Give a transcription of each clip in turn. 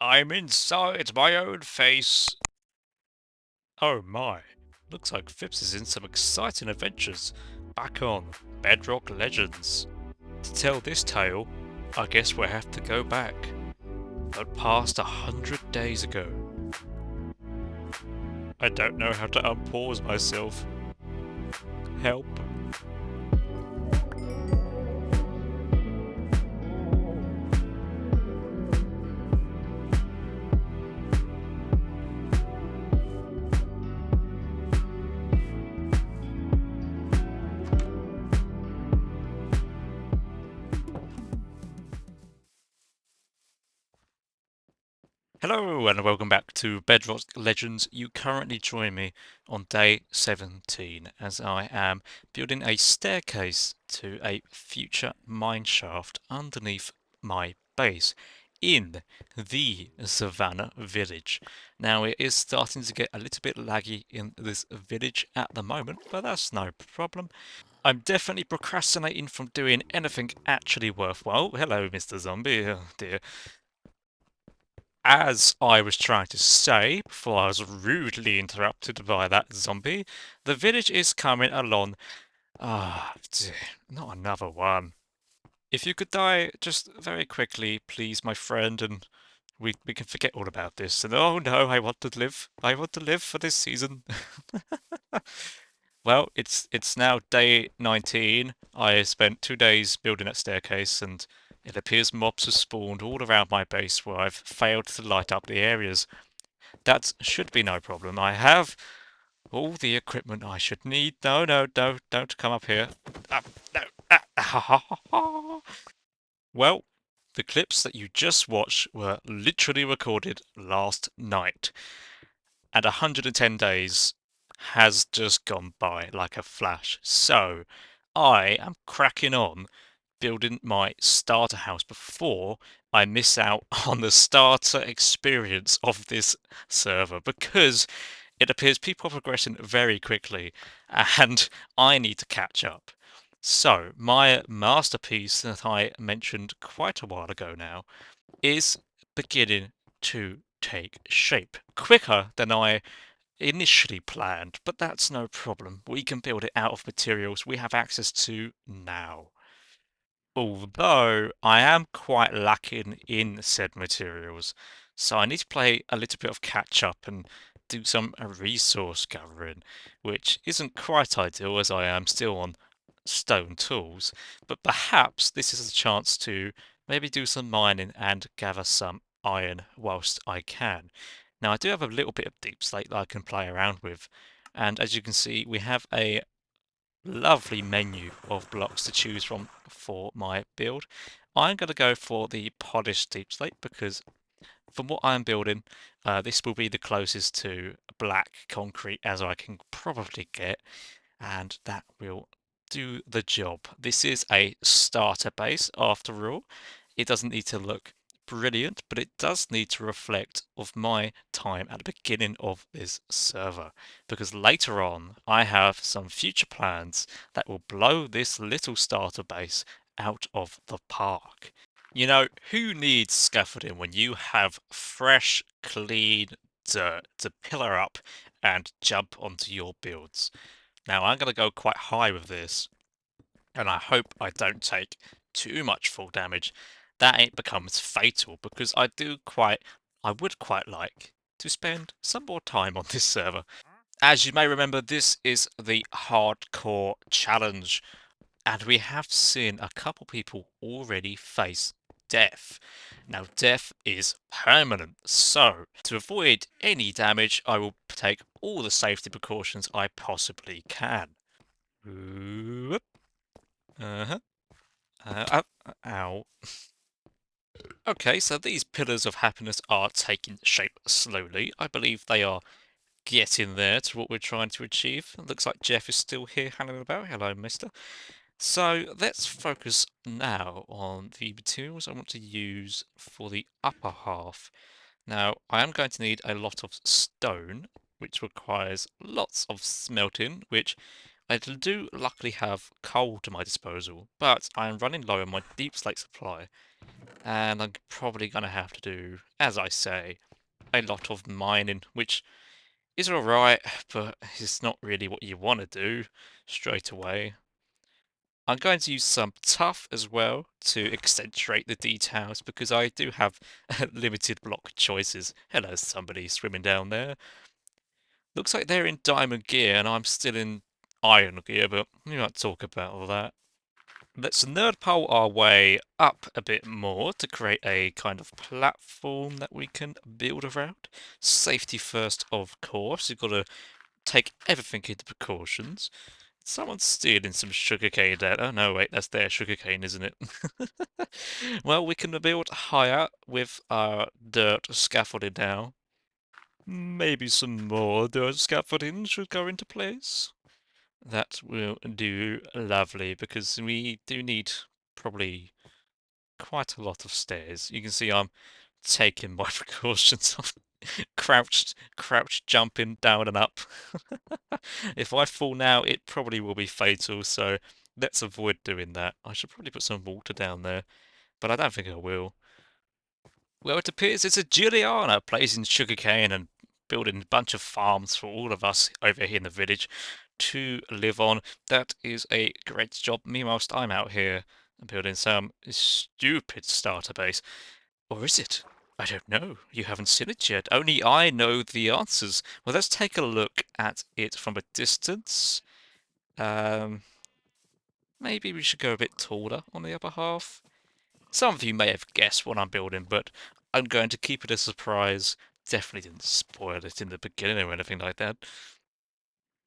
I'm inside my own face. Oh my. Looks like Phipps is in some exciting adventures back on Bedrock Legends. To tell this tale, I guess we'll have to go back, but past 100 days ago. I don't know how to unpause myself. Help. Hello and welcome back to Bedrock Legends. You currently join me on day 17 as I am building a staircase to a future mineshaft underneath my base in the Savannah village. Now it is starting to get a little bit laggy in this village at the moment, but that's no problem. I'm definitely procrastinating from doing anything actually worthwhile. Hello, Mr. Zombie. Oh dear. As I was trying to say before I was rudely interrupted by that zombie, the village is coming along. Ah, dear, not another one. If you could die just very quickly, please, my friend, and we can forget all about this. And oh no, I want to live. I want to live for this season. Well, it's now day 19. I spent 2 days building that staircase, and it appears mobs have spawned all around my base where I've failed to light up the areas. That should be no problem. I have all the equipment I should need. No, no, no, don't come up here. No. Well, the clips that you just watched were literally recorded last night, and 110 days has just gone by like a flash. So, I am cracking on building my starter house before I miss out on the starter experience of this server, because it appears people are progressing very quickly and I need to catch up. So, my masterpiece that I mentioned quite a while ago now is beginning to take shape quicker than I initially planned, but that's no problem. We can build it out of materials we have access to now. Although I am quite lacking in said materials, so I need to play a little bit of catch up and do some resource gathering, which isn't quite ideal as I am still on stone tools, but perhaps this is a chance to maybe do some mining and gather some iron whilst I can. Now I do have a little bit of deep slate that I can play around with, and as you can see we have a lovely menu of blocks to choose from for my build. I'm going to go for the polished deep slate because from what I'm building, this will be the closest to black concrete as I can probably get, and that will do the job. This is a starter base after all. It doesn't need to look brilliant, but it does need to reflect of my time at the beginning of this server, because later on I have some future plans that will blow this little starter base out of the park. You know, who needs scaffolding when you have fresh, clean dirt to pillar up and jump onto your builds? Now I'm going to go quite high with this, and I hope I don't take too much fall damage. That ain't becomes fatal, because I would quite like to spend some more time on this server. As you may remember, this is the hardcore challenge, and we have seen a couple people already face death. Now, death is permanent, so to avoid any damage, I will take all the safety precautions I possibly can. Whoop. Uh-huh. Ow. Okay, so these pillars of happiness are taking shape slowly. I believe they are getting there to what we're trying to achieve. It looks like Jeff is still here hanging about. Hello, mister. So let's focus now on the materials I want to use for the upper half. Now, I am going to need a lot of stone, which requires lots of smelting, which I do luckily have coal to my disposal, but I am running low on my deep slate supply. And I'm probably going to have to do, as I say, a lot of mining, which is alright, but it's not really what you want to do straight away. I'm going to use some tough as well to accentuate the details because I do have limited block choices. Hello, somebody swimming down there. Looks like they're in diamond gear and I'm still in iron gear, but we won't talk about all that. Let's nerd pole our way up a bit more to create a kind of platform that we can build around. Safety first, of course. You've got to take everything into precautions. Someone's stealing some sugarcane there. Oh no, wait, that's their sugarcane, isn't it? Well, we can build higher with our dirt scaffolding now. Maybe some more dirt scaffolding should go into place. That will do lovely because we do need probably quite a lot of stairs. You can see I'm taking my precautions of crouched jumping down and up. If I fall now, it probably will be fatal, so let's avoid doing that. I should probably put some water down there, but I don't think I will. Well, it appears it's a Juliana placing sugarcane and building a bunch of farms for all of us over here in the village to live on. That is a great job. Me whilst I'm out here building some stupid starter base. Or is it? I don't know. You haven't seen it yet. Only I know the answers. Well, let's take a look at it from a distance. Um, Maybe we should go a bit taller on the upper half. Some of you may have guessed what I'm building, but I'm going to keep it a surprise. Definitely didn't spoil it in the beginning or anything like that.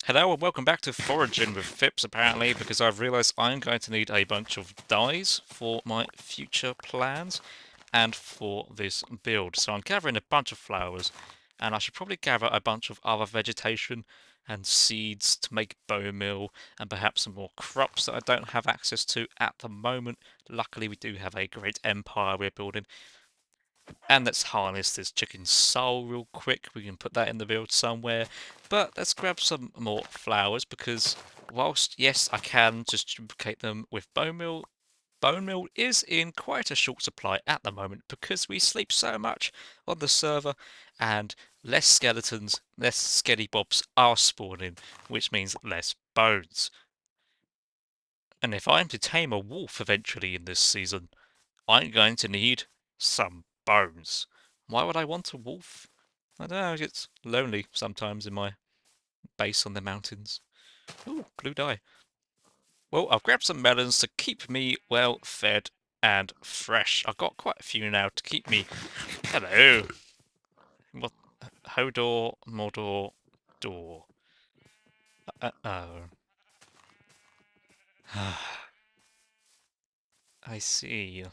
Hello and welcome back to Foraging with Phipps, apparently, because I've realised I'm going to need a bunch of dyes for my future plans and for this build. So I'm gathering a bunch of flowers, and I should probably gather a bunch of other vegetation and seeds to make bone meal and perhaps some more crops that I don't have access to at the moment. Luckily, we do have a great empire we're building. And let's harness this chicken soul real quick. We can put that in the build somewhere. But let's grab some more flowers because whilst, yes, I can just duplicate them with bone meal is in quite a short supply at the moment because we sleep so much on the server and less skeletons, less skelly bobs are spawning, which means less bones. And if I'm to tame a wolf eventually in this season, I'm going to need some bones. Why would I want a wolf? I don't know, it's lonely sometimes in my base on the mountains. Ooh, blue dye. Well, I've grabbed some melons to keep me well fed and fresh. I've got quite a few now to keep me. Hello. What? Hodor, Mordor, door. Uh-oh. I see.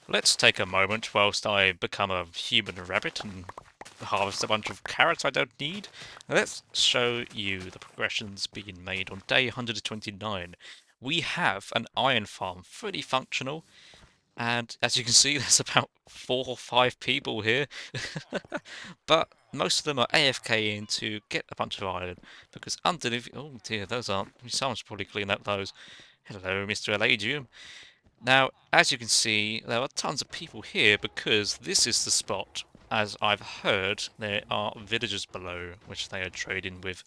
Let's take a moment whilst I become a human rabbit and harvest a bunch of carrots I don't need. Let's show you the progressions being made on day 129. We have an iron farm fully functional, and as you can see, there's about 4 or 5 people here. But most of them are AFK in to get a bunch of iron, because underneath... Oh dear, those aren't... Someone's probably cleaned up those. Hello, Mr. Eladium. Now, as you can see, there are tons of people here because this is the spot. As I've heard, there are villagers below which they are trading with,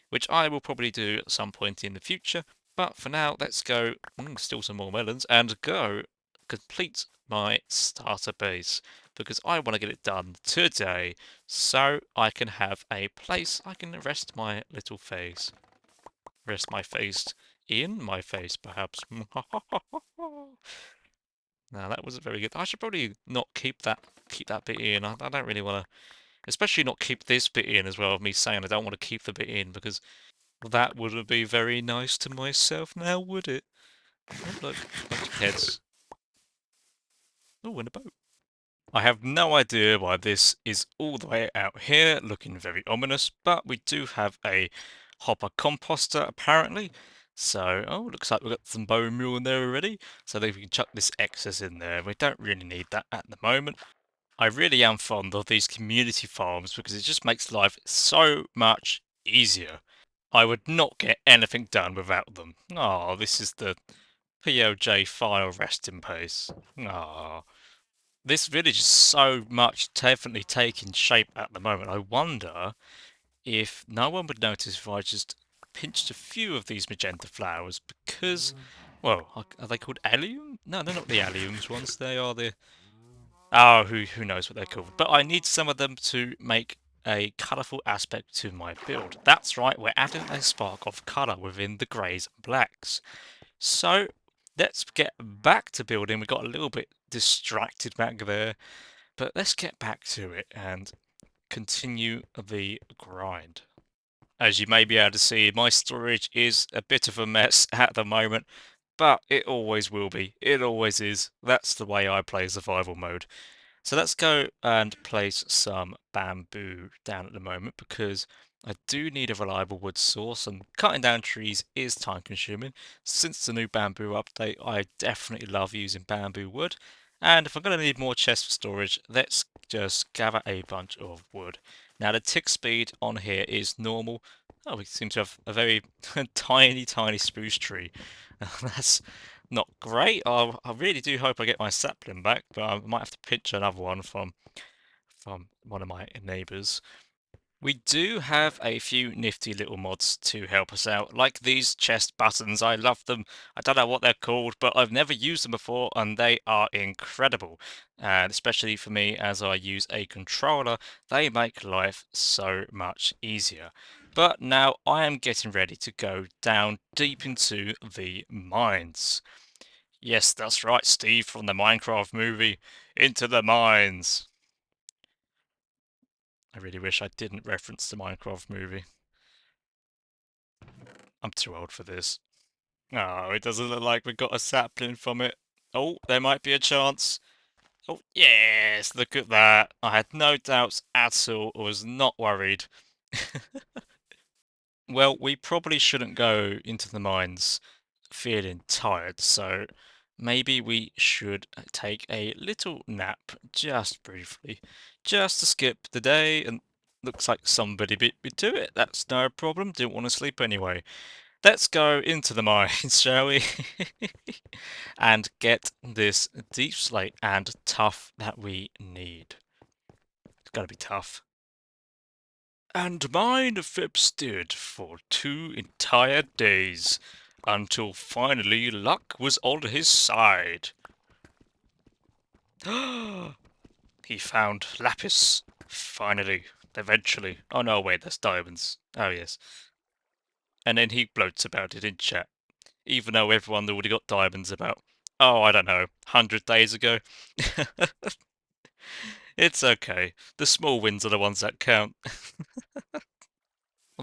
which I will probably do at some point in the future. But for now, let's go, steal some more melons, and go complete my starter base because I want to get it done today so I can have a place I can rest my little face. Rest my face in my face, perhaps. Now that wasn't very good. I should probably not keep that bit in. I don't really want to, especially not keep this bit in as well. Of me saying I don't want to keep the bit in because that wouldn't be very nice to myself now, would it? Oh, look, bunch of heads. Oh, and a boat. I have no idea why this is all the way out here, looking very ominous, but we do have a hopper composter apparently. So, oh, looks like we've got some bone meal in there already. So that we can chuck this excess in there. We don't really need that at the moment. I really am fond of these community farms because it just makes life so much easier. I would not get anything done without them. Oh, this is the POJ final rest in peace. Ah, this village is so much definitely taking shape at the moment. I wonder if no one would notice if I just pinched a few of these magenta flowers because, well, are they called allium? No, they're not the alliums ones. They are the oh, who knows what they're called? But I need some of them to make a colourful aspect to my build. That's right, we're adding a spark of colour within the greys and blacks. So let's get back to building. We got a little bit distracted back there, but let's get back to it and continue the grind. As you may be able to see, my storage is a bit of a mess at the moment, but it always will be. It always is. That's the way I play survival mode. So let's go and place some bamboo down at the moment because I do need a reliable wood source, and cutting down trees is time consuming. Since the new bamboo update, I definitely love using bamboo wood. And if I'm going to need more chests for storage, let's just gather a bunch of wood. Now the tick speed on here is normal. Oh, we seem to have a very tiny spruce tree. That's not great. I really do hope I get my sapling back, but I might have to pinch another one from one of my neighbours. We do have a few nifty little mods to help us out, like these chest buttons. I love them. I don't know what they're called, but I've never used them before, and they are incredible. And especially for me, as I use a controller, they make life so much easier. But now I am getting ready to go down deep into the mines. Yes, that's right, Steve from the Minecraft movie. Into the mines. I really wish I didn't reference the Minecraft movie. I'm too old for this. Oh, it doesn't look like we got a sapling from it. Oh, there might be a chance. Oh, yes, look at that. I had no doubts at all. I was not worried. Well, we probably shouldn't go into the mines feeling tired, so maybe we should take a little nap just briefly, just to skip the day. And looks like somebody beat me to it. That's no problem. Didn't want to sleep anyway. Let's go into the mines, shall we? And get this deep slate and tough that we need. It's gotta be tough. And mine Phipps did for 2 entire days, until finally luck was on his side. He found lapis. Finally. Eventually. Oh no, wait, that's diamonds. Oh yes. And then he gloats about it in chat, even though everyone already got diamonds about, oh, I don't know, 100 days ago. It's okay. The small wins are the ones that count.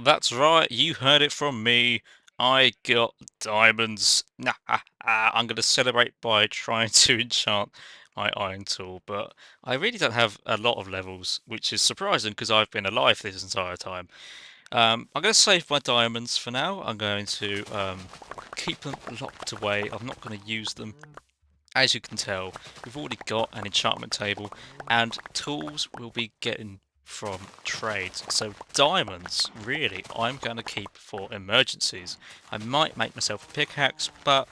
That's right, you heard it from me. I got diamonds. Nah, I'm going to celebrate by trying to enchant my iron tool, but I really don't have a lot of levels, which is surprising because I've been alive this entire time. I'm going to save my diamonds for now. I'm going to keep them locked away. I'm not going to use them. As you can tell, we've already got an enchantment table, and tools we'll be getting from trades. So diamonds, really, I'm going to keep for emergencies. I might make myself a pickaxe, but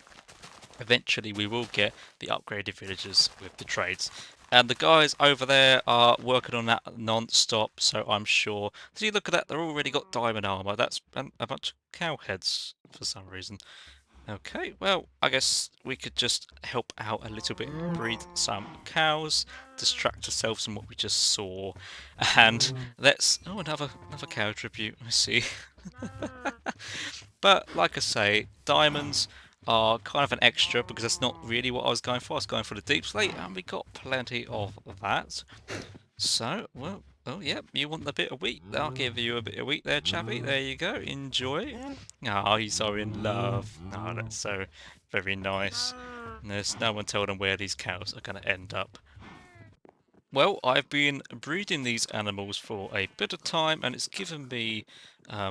eventually we will get the upgraded villagers with the trades. And the guys over there are working on that non-stop, so I'm sure. See, look at that, they've already got diamond armor. That's a bunch of cow heads for some reason. Okay, well, I guess we could just help out a little bit, breed some cows, distract ourselves from what we just saw, and let's... Oh, another cow tribute, I see. But, like I say, diamonds are kind of an extra because that's not really what I was going for. I was going for the deep slate, and we got plenty of that. So, well, oh yeah, you want a bit of wheat? I'll give you a bit of wheat there, chappy. There you go. Enjoy. Oh, he's so in love. Oh, that's so very nice. And there's no one told him where these cows are going to end up. Well, I've been breeding these animals for a bit of time, and it's given me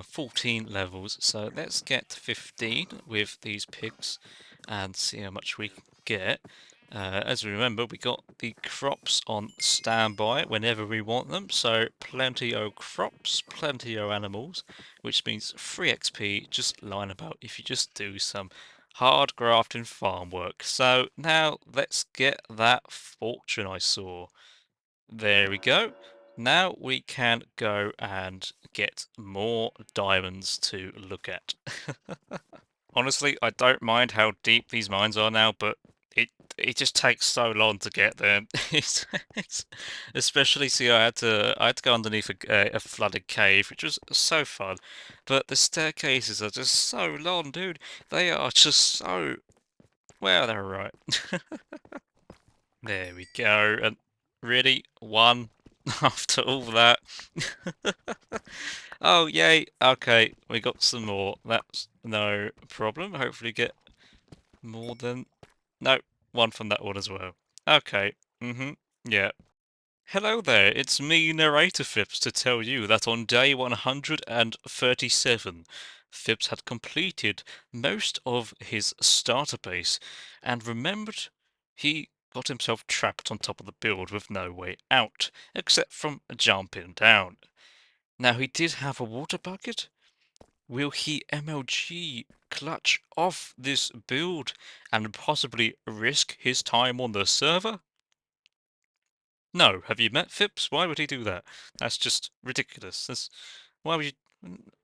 14 levels. So let's get 15 with these pigs and see how much we can get. As we remember, we got the crops on standby whenever we want them. So plenty of crops, plenty of animals, which means free XP just lying about if you just do some hard grafting farm work. So now let's get that fortune I saw. There we go. Now we can go and get more diamonds to look at. Honestly, I don't mind how deep these mines are now, but it it just takes so long to get there. It's especially see, I had to go underneath a flooded cave, which was so fun, but the staircases are just so long, dude. They are just so well, they're right. There we go. And really, one after all that. Oh, yay. Okay, we got some more. That's no problem. Hopefully get more than... No, one from that one as well. Okay. Yeah. Hello there, it's me, Narrator Phipps, to tell you that on day 137, Phipps had completed most of his starter base and remembered he got himself trapped on top of the build with no way out, except from jumping down. Now he did have a water bucket. Will he MLG clutch off this build and possibly risk his time on the server? No, have you met Phipps? Why would he do that? That's just ridiculous. Why would you...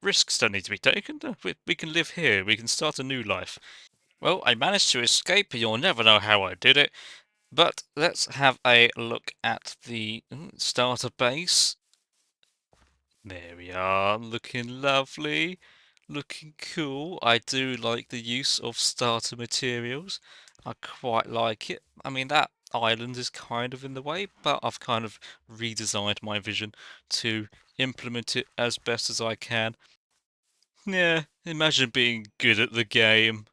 Risks don't need to be taken. No, we can live here. We can start a new life. Well, I managed to escape. You'll never know how I did it. But let's have a look at the starter base. There we are, looking lovely, looking cool. I do like the use of starter materials. I quite like it. I mean, that island is kind of in the way, but I've kind of redesigned my vision to implement it as best as I can. Yeah, imagine being good at the game.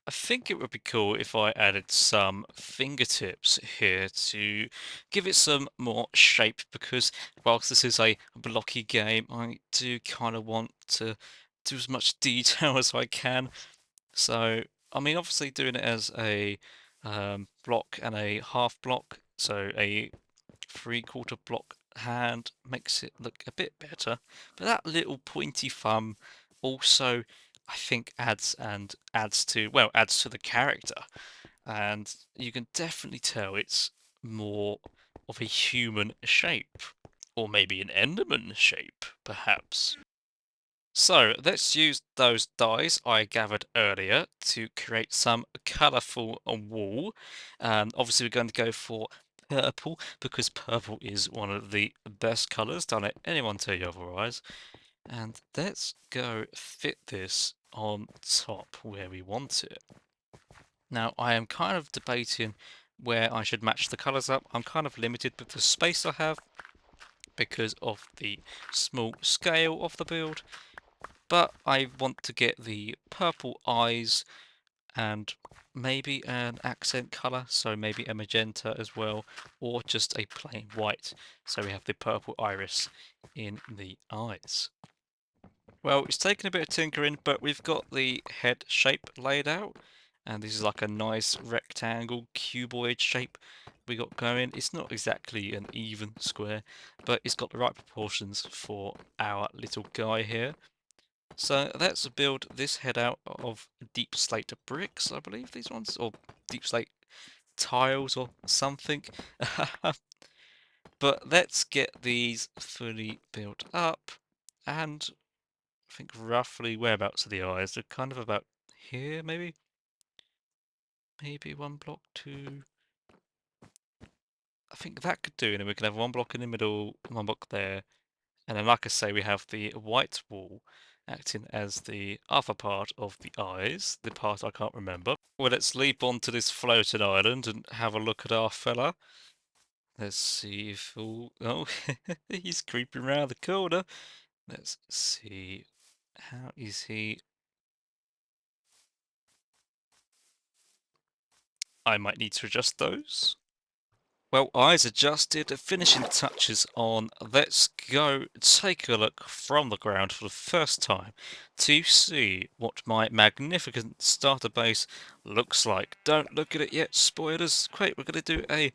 I think it would be cool if I added some fingertips here to give it some more shape, because whilst this is a blocky game, I do kind of want to do as much detail as I can. So, I mean, obviously doing it as a block and a half block, so a 3/4 block hand makes it look a bit better. But that little pointy thumb also, I think, adds to the character, and you can definitely tell it's more of a human shape, or maybe an Enderman shape, perhaps. So let's use those dyes I gathered earlier to create some colourful wool. Obviously we're going to go for purple because purple is one of the best colours. Don't let anyone tell you otherwise. And let's go fit this on top where we want it. Now I am kind of debating where I should match the colours up. I'm kind of limited with the space I have because of the small scale of the build. But I want to get the purple eyes and maybe an accent colour, so maybe a magenta as well, or just a plain white, so we have the purple iris in the eyes. Well, it's taken a bit of tinkering, but we've got the head shape laid out, and this is like a nice rectangle cuboid shape we got going. It's not exactly an even square, but it's got the right proportions for our little guy here. So let's build this head out of deep slate bricks, I believe these ones, or deep slate tiles or something. But let's get these fully built up, and I think roughly whereabouts are the eyes? They're kind of about here, maybe? Maybe one block, two. I think that could do, and then we can have one block in the middle, one block there. And then, like I say, we have the white wall acting as the other part of the eyes, the part I can't remember. Well, let's leap onto this floating island and have a look at our fella. Let's see if... Oh, he's creeping around the corner. Let's see. How is he? I might need to adjust those. Well, eyes adjusted, finishing touches on. Let's go take a look from the ground for the first time to see what my magnificent starter base looks like. Don't look at it yet, spoilers. Quick, we're going to do a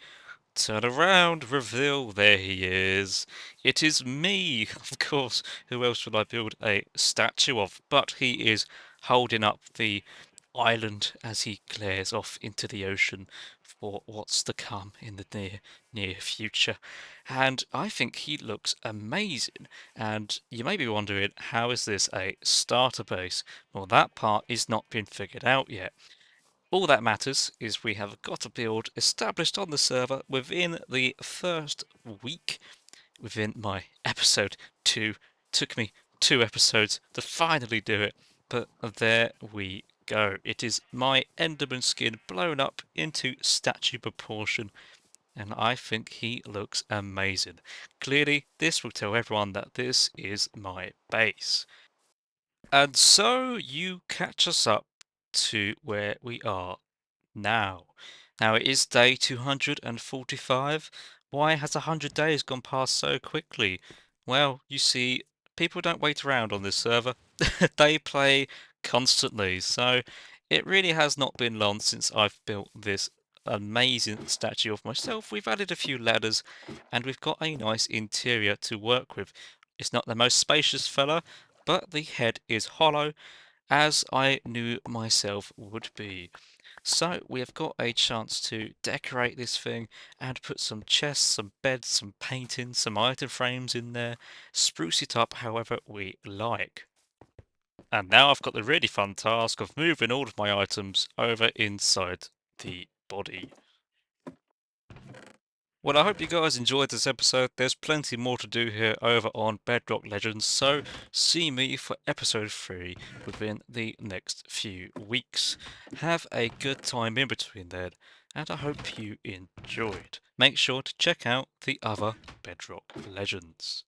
turn around reveal. There he is. It is me, of course. Who else would I build a statue of? But he is holding up the island as he glares off into the ocean for what's to come in the near future. And I think he looks amazing. And you may be wondering, how is this a starter base? Well, that part is not been figured out yet. All that matters is we have got a build established on the server within the first week. Within my episode 2, took me 2 episodes to finally do it, but there we go. It is my Enderman skin blown up into statue proportion, and I think he looks amazing. Clearly, this will tell everyone that this is my base. And so you catch us up to where we are now. Now it is day 245. Why has 100 days gone past so quickly? Well, you see, people don't wait around on this server. They play constantly, so it really has not been long since I've built this amazing statue of myself. We've added a few ladders, and we've got a nice interior to work with. It's not the most spacious fella, but the head is hollow, as I knew myself would be. So we have got a chance to decorate this thing and put some chests, some beds, some paintings, some item frames in there, spruce it up however we like. And now I've got the really fun task of moving all of my items over inside the body. Well, I hope you guys enjoyed this episode. There's plenty more to do here over on Bedrock Legends, so see me for episode 3 within the next few weeks. Have a good time in between then, and I hope you enjoyed. Make sure to check out the other Bedrock Legends.